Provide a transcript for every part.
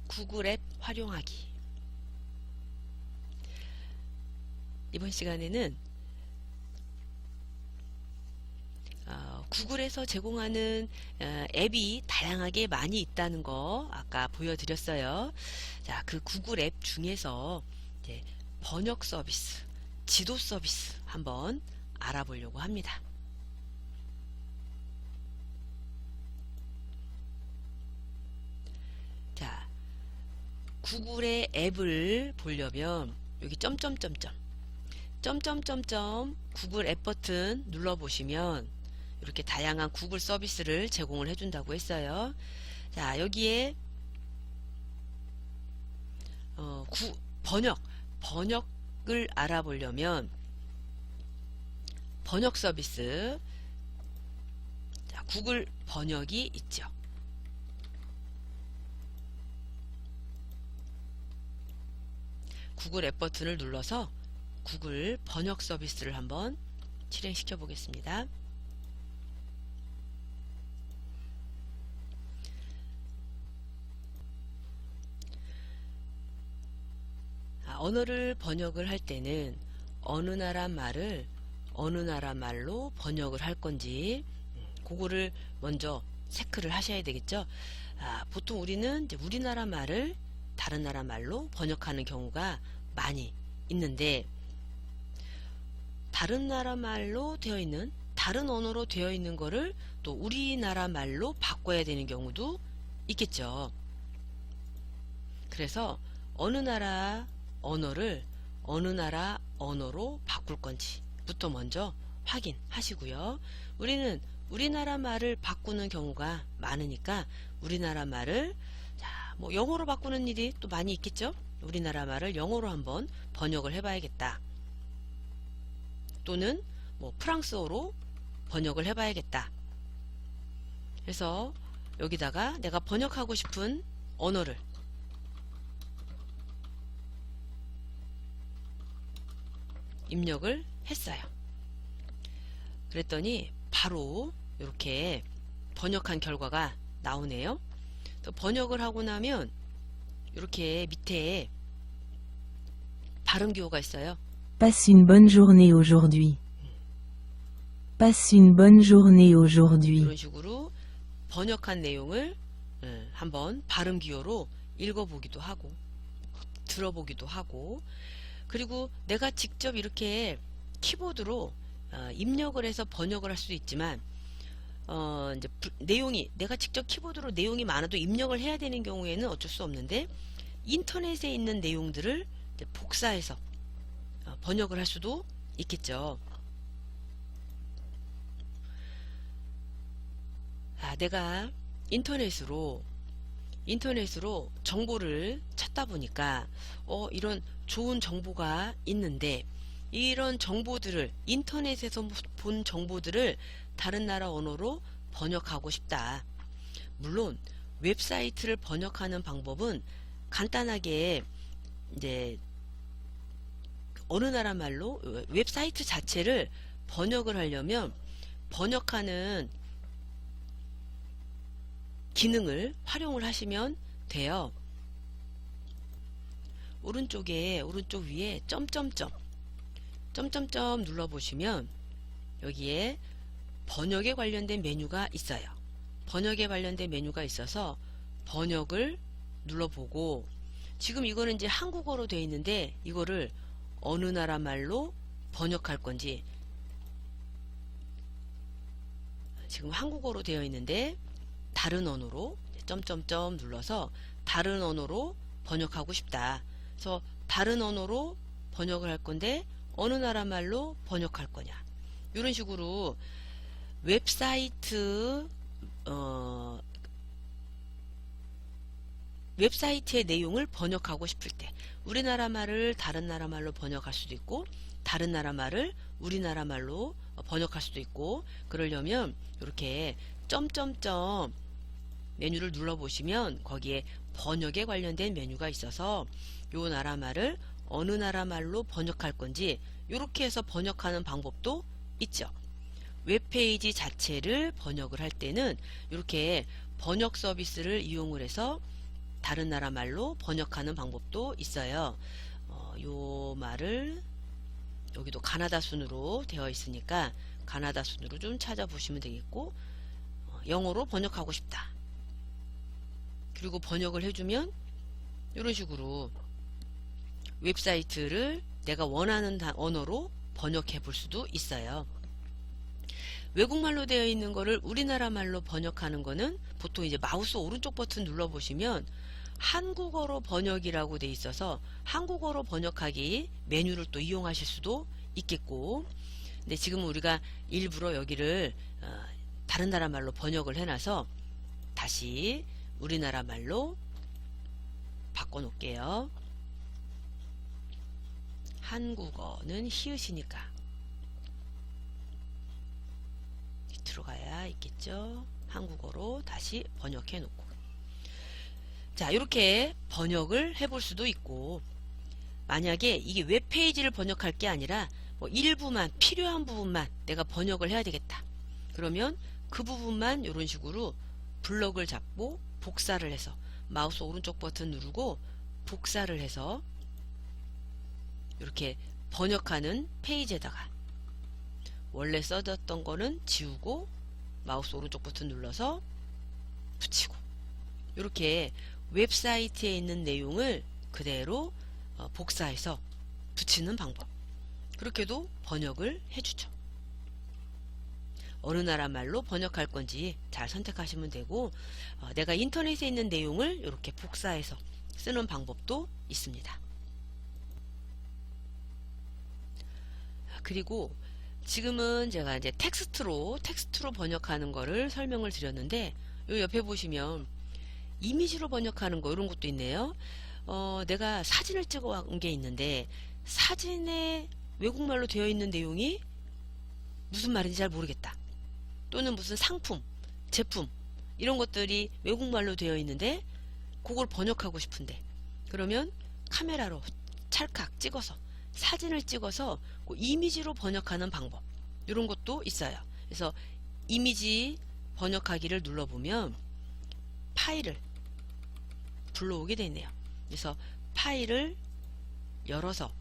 구글 앱 활용하기. 이번 시간에는 구글에서 제공하는 앱이 다양하게 많이 있다는 거 아까 보여드렸어요. 자, 그 구글 앱 중에서 이제 번역 서비스, 지도 서비스 한번 알아보려고 합니다. 자, 구글의 앱을 보려면 여기 점점점점 구글 앱 버튼 눌러보시면 이렇게 다양한 구글 서비스를 제공을 해준다고 했어요. 자, 여기에 번역을 알아보려면 번역 서비스, 자, 구글 번역이 있죠. 구글 앱 버튼을 눌러서 구글 번역 서비스를 한번 실행시켜 보겠습니다. 언어를 번역을 할 때는 어느 나라 말을 어느 나라 말로 번역을 할 건지 그거를 먼저 체크를 하셔야 되겠죠. 보통 우리는 이제 우리나라 말을 다른 나라 말로 번역하는 경우가 많이 있는데, 다른 나라 말로 되어 있는, 다른 언어로 되어 있는 거를 또 우리나라 말로 바꿔야 되는 경우도 있겠죠. 그래서 어느 나라 언어를 어느 나라 언어로 바꿀 건지부터 먼저 확인하시고요. 우리는 우리나라 말을 바꾸는 경우가 많으니까 우리나라 말을 뭐 영어로 바꾸는 일이 또 많이 있겠죠. 우리나라 말을 영어로 한번 번역을 해봐야겠다. 또는 뭐 프랑스어로 번역을 해봐야겠다. 그래서 여기다가 내가 번역하고 싶은 언어를 입력을 했어요. 그랬더니 바로 이렇게 번역한 결과가 나오네요. 또 번역을 하고 나면 이렇게 밑에 발음 기호가 있어요. Passe une bonne journée aujourd'hui. Passe une bonne journée aujourd'hui. 이런 식으로 번역한 내용을 한번 발음 기호로 읽어보기도 하고 들어보기도 하고, 그리고 내가 직접 이렇게 키보드로 입력을 해서 번역을 할 수도 있지만 이제 내용이 내가 직접 키보드로 내용이 많아도 입력을 해야 되는 경우에는 어쩔 수 없는데, 인터넷에 있는 내용들을 이제 복사해서 번역을 할 수도 있겠죠. 내가 인터넷으로 정보를 찾다 보니까 이런 좋은 정보가 있는데, 이런 정보들을 인터넷에서 본 정보들을 다른 나라 언어로 번역하고 싶다. 물론 웹사이트를 번역하는 방법은 간단하게 이제 어느 나라 말로 웹사이트 자체를 번역을 하려면 번역하는 기능을 활용을 하시면 돼요. 오른쪽 위에 점점점 눌러보시면 여기에 번역에 관련된 메뉴가 있어요. 번역에 관련된 메뉴가 있어서 번역을 눌러보고, 지금 이거는 이제 한국어로 되어 있는데 이거를 어느 나라 말로 번역할 건지, 지금 한국어로 되어 있는데 다른 언어로 점점점 눌러서 다른 언어로 번역하고 싶다. 그래서 다른 언어로 번역을 할 건데 어느 나라 말로 번역할 거냐, 이런 식으로 웹사이트의 내용을 번역하고 싶을 때 우리나라 말을 다른 나라 말로 번역할 수도 있고, 다른 나라 말을 우리나라 말로 번역할 수도 있고, 그러려면 이렇게 점점점 메뉴를 눌러보시면 거기에 번역에 관련된 메뉴가 있어서 요 나라 말을 어느 나라 말로 번역할 건지 이렇게 해서 번역하는 방법도 있죠. 웹페이지 자체를 번역을 할 때는 이렇게 번역 서비스를 이용을 해서 다른 나라 말로 번역하는 방법도 있어요. 요 말을 여기도 가나다 순으로 되어 있으니까 가나다 순으로 좀 찾아보시면 되겠고, 영어로 번역하고 싶다. 그리고 번역을 해주면 이런 식으로 웹사이트를 내가 원하는 언어로 번역해 볼 수도 있어요. 외국말로 되어 있는 거를 우리나라 말로 번역하는 거는 보통 이제 마우스 오른쪽 버튼 눌러 보시면 한국어로 번역이라고 돼 있어서 한국어로 번역하기 메뉴를 또 이용하실 수도 있겠고, 근데 지금 우리가 일부러 여기를 다른 나라 말로 번역을 해놔서 다시 우리나라 말로 바꿔 놓을게요. 한국어는 히읗이니까 들어가야 있겠죠. 한국어로 다시 번역해 놓고, 자, 이렇게 번역을 해볼 수도 있고, 만약에 이게 웹페이지를 번역할 게 아니라 뭐 일부만, 필요한 부분만 내가 번역을 해야 되겠다. 그러면 그 부분만 이런 식으로 블럭을 잡고 복사를 해서 마우스 오른쪽 버튼 누르고 복사를 해서 이렇게 번역하는 페이지에다가 원래 써졌던 거는 지우고 마우스 오른쪽 버튼 눌러서 붙이고, 이렇게 웹사이트에 있는 내용을 그대로 복사해서 붙이는 방법, 그렇게도 번역을 해주죠. 어느 나라 말로 번역할 건지 잘 선택하시면 되고, 내가 인터넷에 있는 내용을 이렇게 복사해서 쓰는 방법도 있습니다. 그리고 지금은 제가 이제 텍스트로 번역하는 거를 설명을 드렸는데, 요 옆에 보시면 이미지로 번역하는 거 이런 것도 있네요. 내가 사진을 찍어 온 게 있는데 사진에 외국말로 되어 있는 내용이 무슨 말인지 잘 모르겠다. 또는 무슨 상품, 제품 이런 것들이 외국말로 되어 있는데 그걸 번역하고 싶은데, 그러면 카메라로 찰칵 찍어서 사진을 찍어서 그 이미지로 번역하는 방법, 이런 것도 있어요. 그래서 이미지 번역하기를 눌러보면 파일을 불러오게 되네요. 그래서 파일을 열어서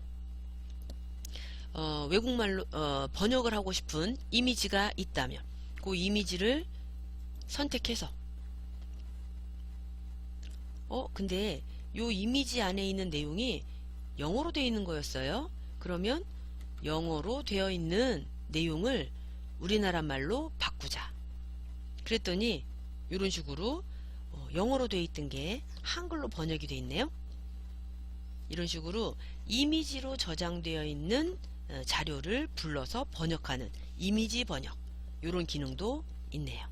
외국말로 번역을 하고 싶은 이미지가 있다면 그 이미지를 선택해서 근데 요 이미지 안에 있는 내용이 영어로 되어 있는 거였어요. 그러면 영어로 되어 있는 내용을 우리나라 말로 바꾸자. 그랬더니 이런 식으로 영어로 되어 있던 게 한글로 번역이 되어 있네요. 이런 식으로 이미지로 저장되어 있는 자료를 불러서 번역하는 이미지 번역, 이런 기능도 있네요.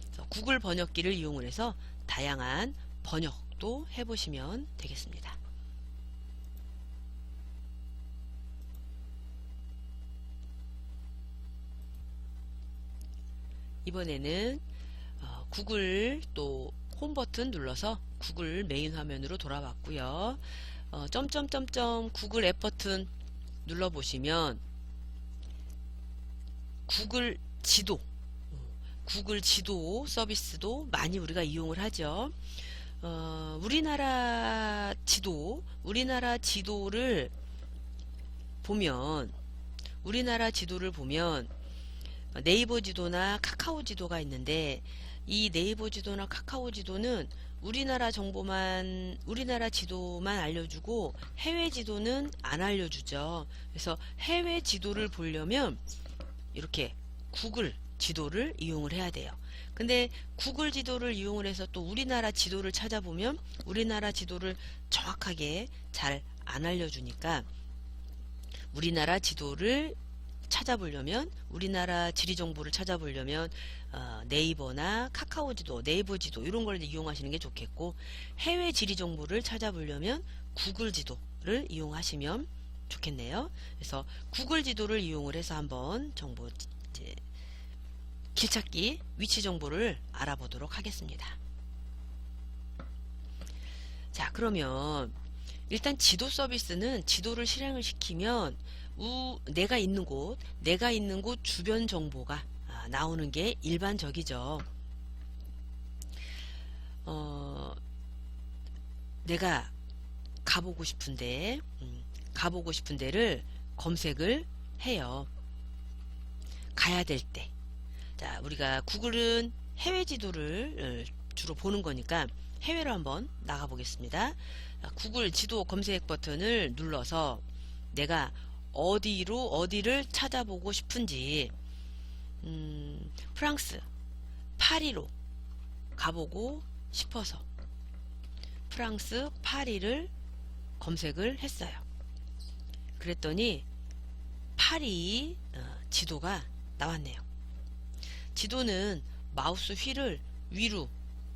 그래서 구글 번역기를 이용을 해서 다양한 번역도 해보시면 되겠습니다. 이번에는 구글 또 홈 버튼 눌러서 구글 메인 화면으로 돌아왔고요. 점점점점 구글 앱 버튼 눌러보시면 구글 지도 서비스도 많이 우리가 이용을 하죠. 우리나라 지도를 보면 네이버 지도나 카카오 지도가 있는데, 이 네이버 지도나 카카오 지도는 우리나라 지도만 알려주고 해외 지도는 안 알려주죠. 그래서 해외 지도를 보려면 이렇게 구글 지도를 이용을 해야 돼요. 근데 구글 지도를 이용을 해서 또 우리나라 지도를 찾아보면 우리나라 지도를 정확하게 잘 안 알려주니까, 우리나라 지도를 찾아보려면, 우리나라 지리 정보를 찾아보려면 네이버나 카카오 지도, 네이버 지도 이런 걸 이용하시는 게 좋겠고, 해외 지리 정보를 찾아보려면 구글 지도를 이용하시면 좋겠네요. 그래서 구글 지도를 이용을 해서 한번 길찾기 위치 정보를 알아보도록 하겠습니다. 자, 그러면 일단 지도 서비스는 지도를 실행을 시키면 내가 있는 곳 주변 정보가 나오는 게 일반적이죠. 내가 가보고 싶은데, 가보고 싶은 데를 검색을 해요. 가야 될 때. 자, 우리가 구글은 해외 지도를 주로 보는 거니까 해외로 한번 나가 보겠습니다. 구글 지도 검색 버튼을 눌러서 내가 어디를 찾아보고 싶은지, 프랑스 파리로 가보고 싶어서 프랑스 파리를 검색을 했어요. 그랬더니 파리 지도가 나왔네요. 지도는 마우스 휠을 위로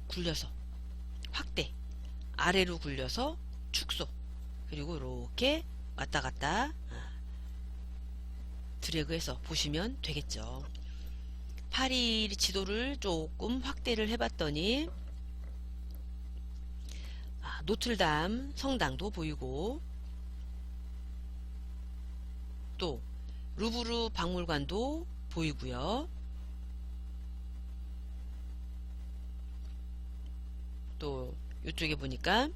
굴려서 확대, 아래로 굴려서 축소, 그리고 이렇게 왔다 갔다 드래그해서 보시면 되겠죠. 파리 지도를 조금 확대를 해봤더니 노틀담 성당도 보이고, 또 루브르 박물관도 보이고요. 또 이쪽에 보니까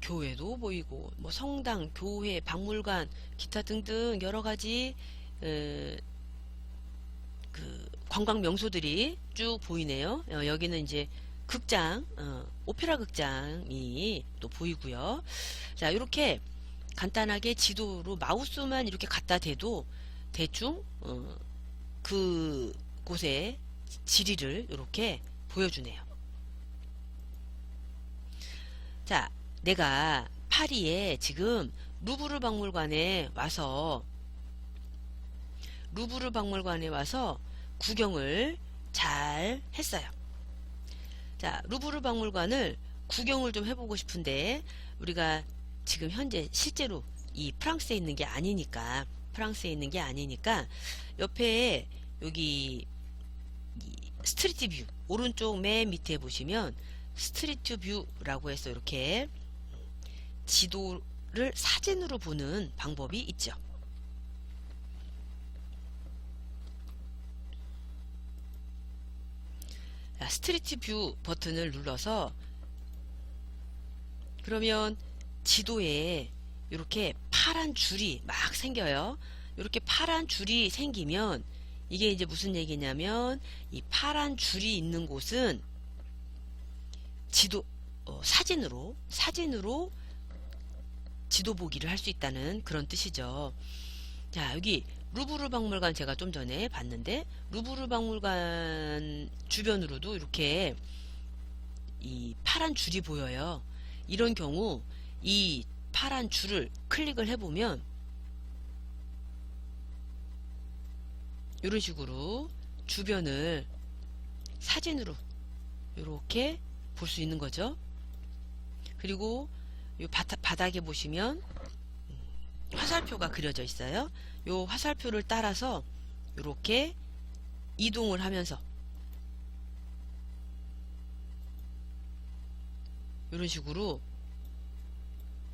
교회도 보이고, 뭐 성당, 교회, 박물관, 기타 등등 여러 가지 그 관광 명소들이 쭉 보이네요. 여기는 이제 극장, 오페라 극장이 또 보이고요. 자, 이렇게 간단하게 지도로 마우스만 이렇게 갖다 대도 대충 그 곳의 지리를 이렇게 보여주네요. 자, 내가 파리에 지금 루브르 박물관에 와서 구경을 잘 했어요. 자, 루브르 박물관을 구경을 좀 해보고 싶은데, 우리가 지금 현재 실제로 이 프랑스에 있는 게 아니니까, 옆에 여기 스트리트 뷰 오른쪽 맨 밑에 보시면 스트리트 뷰라고 해서 이렇게 지도를 사진으로 보는 방법이 있죠. 스트리트 뷰 버튼을 눌러서, 그러면 지도에 이렇게 파란 줄이 막 생겨요. 이렇게 파란 줄이 생기면 이게 이제 무슨 얘기냐면, 이 파란 줄이 있는 곳은 지도 사진으로 지도 보기를 할 수 있다는 그런 뜻이죠. 자, 여기 루브르 박물관 제가 좀 전에 봤는데, 루브르 박물관 주변으로도 이렇게 이 파란 줄이 보여요. 이런 경우 이 파란 줄을 클릭을 해보면 이런 식으로 주변을 사진으로 이렇게 볼 수 있는 거죠. 그리고 이 바닥에 보시면 화살표가 그려져 있어요. 이 화살표를 따라서 이렇게 이동을 하면서 이런 식으로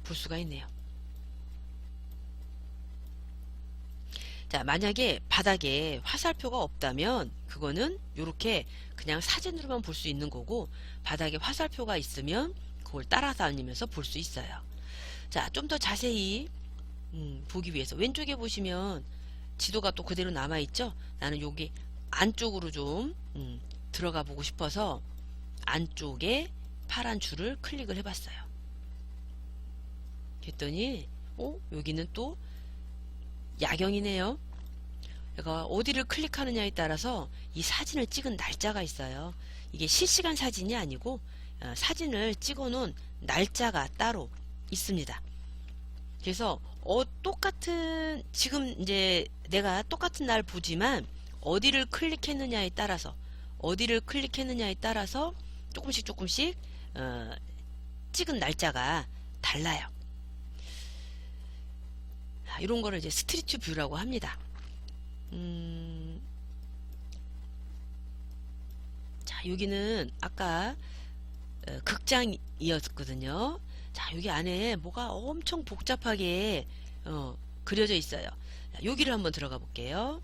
볼 수가 있네요. 자, 만약에 바닥에 화살표가 없다면 그거는 이렇게 그냥 사진으로만 볼 수 있는 거고, 바닥에 화살표가 있으면 그걸 따라다니면서 볼 수 있어요. 자, 좀 더 자세히 보기 위해서 왼쪽에 보시면 지도가 또 그대로 남아있죠. 나는 여기 안쪽으로 좀 들어가 보고 싶어서 안쪽에 파란 줄을 클릭을 해봤어요. 그랬더니 여기는 또 야경이네요. 내가 어디를 클릭하느냐에 따라서 이 사진을 찍은 날짜가 있어요. 이게 실시간 사진이 아니고 사진을 찍어 놓은 날짜가 따로 있습니다. 그래서 똑같은, 지금 이제 내가 똑같은 날 보지만 어디를 클릭했느냐에 따라서 조금씩 찍은 날짜가 달라요. 이런 거를 이제 스트리트 뷰라고 합니다. 자, 여기는 아까 극장이었거든요. 자, 여기 안에 뭐가 엄청 복잡하게 그려져 있어요. 자, 여기를 한번 들어가 볼게요.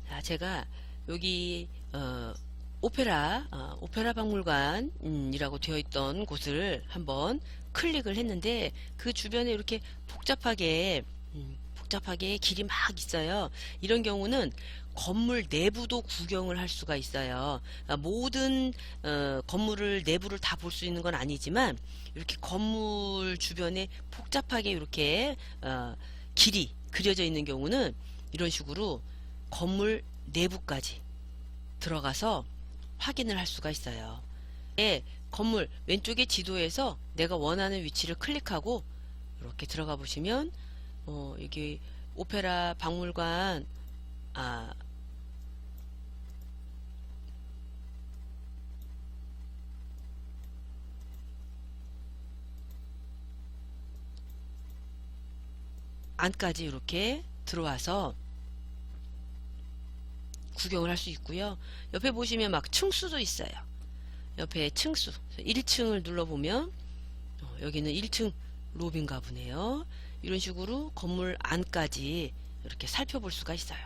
자, 제가 여기 오페라 박물관이라고 되어 있던 곳을 한번 클릭을 했는데 그 주변에 이렇게 복잡하게 길이 막 있어요. 이런 경우는 건물 내부도 구경을 할 수가 있어요. 모든 건물을 내부를 다 볼 수 있는 건 아니지만 이렇게 건물 주변에 복잡하게 이렇게 길이 그려져 있는 경우는 이런 식으로 건물 내부까지 들어가서 확인을 할 수가 있어요. 건물 왼쪽에 지도에서 내가 원하는 위치를 클릭하고 이렇게 들어가 보시면 여기 오페라 박물관 안까지 이렇게 들어와서 구경을 할 수 있고요. 옆에 보시면 막 층수도 있어요. 옆에 층수 1층을 눌러보면 여기는 1층 로비인가 보네요. 이런 식으로 건물 안까지 이렇게 살펴볼 수가 있어요.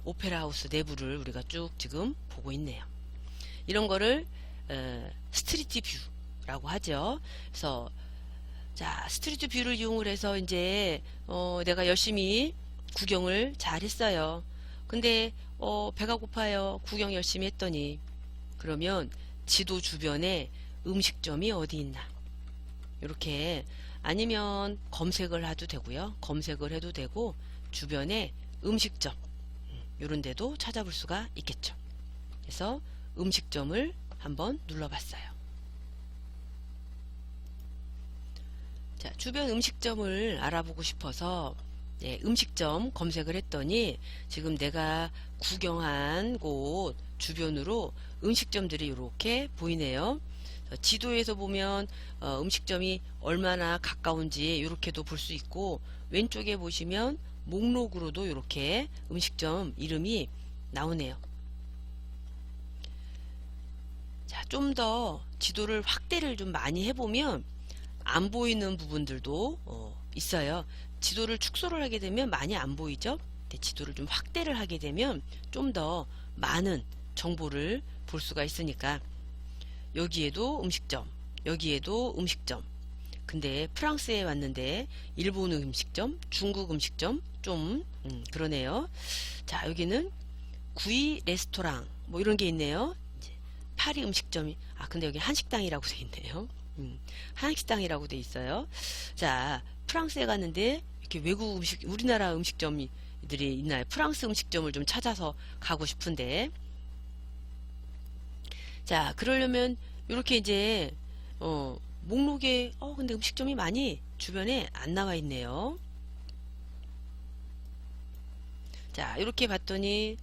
오페라 하우스 내부를 우리가 쭉 지금 보고 있네요. 이런 거를 스트리트 뷰라고 하죠. 그래서 자, 스트리트 뷰를 이용을 해서 이제 내가 열심히 구경을 잘 했어요. 근데 배가 고파요. 구경 열심히 했더니 그러면 지도 주변에 음식점이 어디 있나 이렇게 아니면 검색을 해도 되고요. 검색을 해도 되고 주변에 음식점 이런 데도 찾아볼 수가 있겠죠. 그래서 음식점을 한번 눌러봤어요. 자, 주변 음식점을 알아보고 싶어서 음식점 검색을 했더니 지금 내가 구경한 곳 주변으로 음식점들이 이렇게 보이네요. 지도에서 보면 음식점이 얼마나 가까운지 이렇게도 볼 수 있고 왼쪽에 보시면 목록으로도 이렇게 음식점 이름이 나오네요. 자, 좀 더 지도를 확대를 좀 많이 해보면 안 보이는 부분들도 있어요. 지도를 축소를 하게 되면 많이 안 보이죠. 근데 지도를 좀 확대를 하게 되면 좀 더 많은 정보를 볼 수가 있으니까 여기에도 음식점, 여기에도 음식점. 근데 프랑스에 왔는데 일본 음식점, 중국 음식점 좀 그러네요. 자, 여기는 구이 레스토랑 뭐 이런 게 있네요. 이제 파리 음식점이 근데 여기 한식당이라고 돼 있네요. 한식당이라고 돼 있어요. 자, 프랑스에 갔는데 이렇게 외국 음식, 우리나라 음식점들이 있나요? 프랑스 음식점을 좀 찾아서 가고 싶은데, 자, 그러려면 이렇게 이제 목록에 근데 음식점이 많이 주변에 안 나와 있네요. 자, 이렇게 봤더니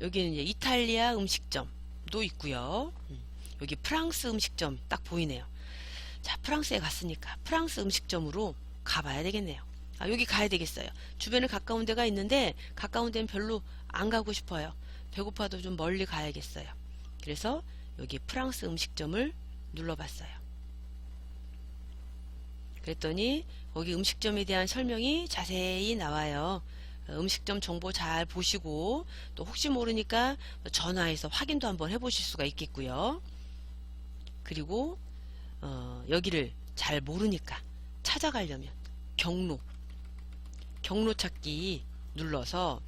여기는 이제 이탈리아 음식점도 있고요. 여기 프랑스 음식점 딱 보이네요. 자, 프랑스에 갔으니까 프랑스 음식점으로 가봐야 되겠네요. 여기 가야 되겠어요. 주변에 가까운 데가 있는데 가까운 데는 별로 안 가고 싶어요. 배고파도 좀 멀리 가야겠어요. 그래서 여기 프랑스 음식점을 눌러봤어요. 그랬더니 거기 음식점에 대한 설명이 자세히 나와요. 음식점 정보 잘 보시고 또 혹시 모르니까 전화해서 확인도 한번 해보실 수가 있겠고요. 그리고 여기를 잘 모르니까 찾아가려면 경로 찾기 눌러서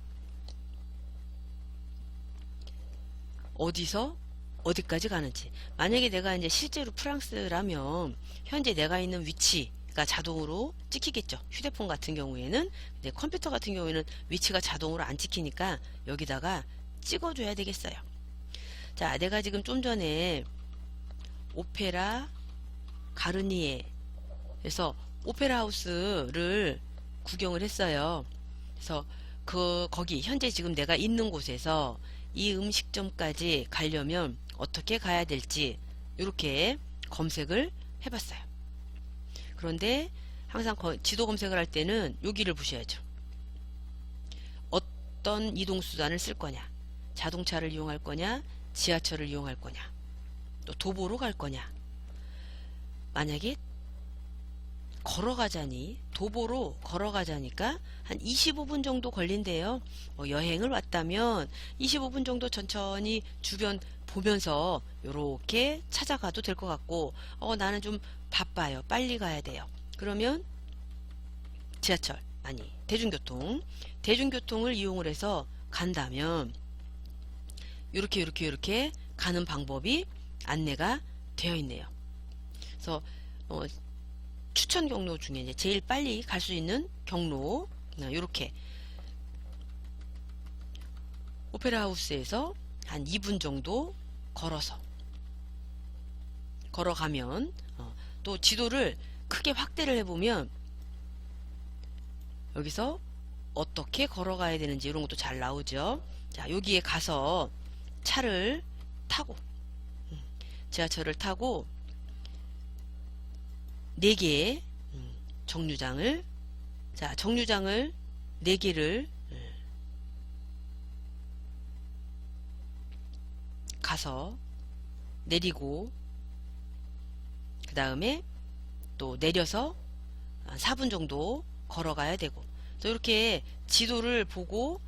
어디서 어디까지 가는지, 만약에 내가 이제 실제로 프랑스라면 현재 내가 있는 위치가 자동으로 찍히겠죠. 휴대폰 같은 경우에는. 근데 컴퓨터 같은 경우에는 위치가 자동으로 안 찍히니까 여기다가 찍어줘야 되겠어요. 자, 내가 지금 좀 전에 오페라 가르니에에서 오페라 하우스를 구경을 했어요. 그래서 거기 현재 지금 내가 있는 곳에서 이 음식점까지 가려면 어떻게 가야 될지 이렇게 검색을 해봤어요. 그런데 항상 지도 검색을 할 때는 여기를 보셔야죠. 어떤 이동수단을 쓸 거냐, 자동차를 이용할 거냐, 지하철을 이용할 거냐, 또 도보로 갈 거냐. 만약에 걸어가자니, 도보로 걸어가자니까 한 25분 정도 걸린대요. 여행을 왔다면 25분 정도 천천히 주변 보면서 요렇게 찾아가도 될 것 같고, 나는 좀 바빠요. 빨리 가야 돼요. 그러면 지하철, 아니, 대중교통을 이용을 해서 간다면 요렇게 가는 방법이 안내가 되어 있네요. 그래서 추천 경로 중에 이제 제일 빨리 갈 수 있는 경로, 요렇게 오페라 하우스에서 한 2분 정도 걸어가면, 또 지도를 크게 확대를 해보면 여기서 어떻게 걸어가야 되는지 이런 것도 잘 나오죠. 자, 여기에 가서 차를 타고, 지하철을 타고 4개의 정류장을 4개를 가서 내리고, 그 다음에 또 내려서 4분 정도 걸어가야 되고, 이렇게 지도를 보고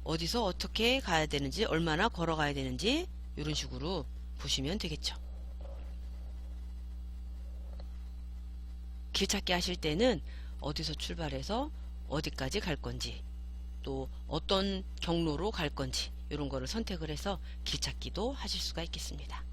어디서 어떻게 가야 되는지, 얼마나 걸어가야 되는지 이런 식으로 보시면 되겠죠. 길 찾기 하실 때는 어디서 출발해서 어디까지 갈 건지, 또 어떤 경로로 갈 건지 이런 거를 선택을 해서 길 찾기도 하실 수가 있겠습니다.